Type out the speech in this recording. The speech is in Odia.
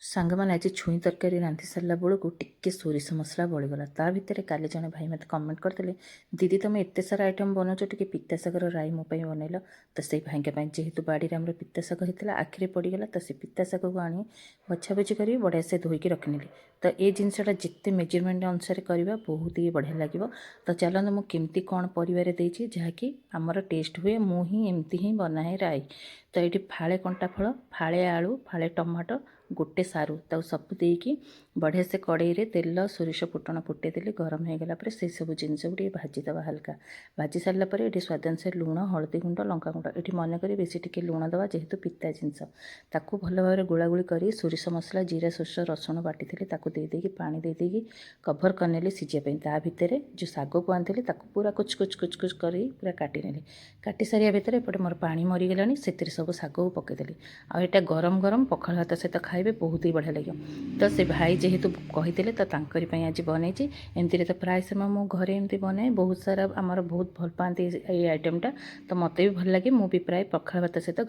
ସାଙ୍ଗମାନେ ଆଜି ଛୁଇଁ ତରକାରୀ ରାନ୍ଧି ସାରିଲା ବେଳକୁ ଟିକେ ସୋରିଷ ମସଲା ବଳିଗଲା। ତା ଭିତରେ କାଲି ଜଣେ ଭାଇ ମୋତେ କମେଣ୍ଟ କରିଥିଲେ, ଦିଦି ତୁମେ ଏତେ ସାରା ଆଇଟମ୍ ବନାଉଛ, ଟିକେ ପିତା ଶାଗର ରାଇ ମୋ ପାଇଁ ବନେଇଲ। ତ ସେଇ ଭାଇଙ୍କ ପାଇଁ ଯେହେତୁ ବାଡ଼ିରେ ଆମର ପିତା ଶାଗ ହେଇଥିଲା, ଆଖିରେ ପଡ଼ିଗଲା, ତ ସେ ପିତା ଶାଗକୁ ଆଣି ବଛାବଛି କରି ବଢ଼ିଆ ସେ ଧୋଇକି ରଖିନେଲି। ତ ଏ ଜିନିଷଟା ଯେତେ ମେଜରମେଣ୍ଟ ଅନୁସାରେ କରିବା ବହୁତ ହି ବଢ଼ିଆ ଲାଗିବ। ତ ଚାଲନ୍ତୁ ମୁଁ କେମିତି କ'ଣ ପରିବାରେ ଦେଇଛି ଯାହାକି ଆମର ଟେଷ୍ଟ ହୁଏ। ମୁଁ ହିଁ ଏମିତି ହିଁ ବନାଏ ରାଇ। ତ ଏଇଠି ଫାଳେ କଣ୍ଟା ଫଳ, ଫାଳେ ଆଳୁ, ଫାଳେ ଟମାଟୋ, ଗୋଟେ ସାରୁ, ତାକୁ ସବୁ ଦେଇକି ବଢ଼ିଆ ସେ କଡ଼େଇରେ ତେଲ ସୋରିଷ ଫୁଟଣ ଫୁଟେଇଦେଲି। ଗରମ ହେଇଗଲା ପରେ ସେସବୁ ଜିନିଷକୁ ଟିକେ ଭାଜିଦେବା ହାଲକା। ଭାଜି ସାରିଲା ପରେ ଏଠି ସ୍ୱାଦ ଅନୁସାରେ ଲୁଣ, ହଳଦୀ ଗୁଣ୍ଡ, ଲଙ୍କାଗୁଣ୍ଡ, ଏଠି ମନେକରି ବେଶୀ ଟିକେ ଲୁଣ ଦେବା ଯେହେତୁ ପିତା ଜିନିଷ। ତାକୁ ଭଲ ଭାବରେ ଗୋଳାଗୋଳି କରି ସୋରିଷ ମସଲା, ଜିରା, ସୋରିଷ, ରସୁଣ ବାଟିଥିଲି ତାକୁ ଦେଇକି ପାଣି ଦେଇକି କଭର କରିନେଲି ସିଝିବା ପାଇଁ। ତା ଭିତରେ ଯେଉଁ ଶାଗକୁ ଆଣିଥିଲି ତାକୁ ପୁରା କୁଚ କୁଚ କରି ପୁରା କାଟିନେଲି। କାଟି ସାରିବା ଭିତରେ ଏପଟେ ମୋର ପାଣି ମରିଗଲାଣି, ସେଥିରେ ସବୁ ଶାଗକୁ ପକାଇଦେଲି। ଆଉ ଏଇଟା ଗରମ ଗରମ ପଖାଳ ଭାତ ସହିତ ଖାଇବେ, ବହୁତ ହି ବଢ଼ିଆ ଲାଗିବ। ତ ସେ ଭାଇ ଯେହେତୁ କହିଥିଲେ ତ ତାଙ୍କରି ପାଇଁ ଆଜି ବନେଇଛି। ଏମିତିରେ ତ ପ୍ରାୟ ସମୟ ମୁଁ ଘରେ ଏମିତି ବନାଏ, ବହୁତ ସାରା ଆମର ବହୁତ ଭଲ ପାଆନ୍ତି ଏଇ ଆଇଟମ୍ଟା। ତ ମୋତେ ବି ଭଲ ଲାଗେ, ମୁଁ ବି ପ୍ରାୟ ପଖାଳ ଭାତ ସହିତ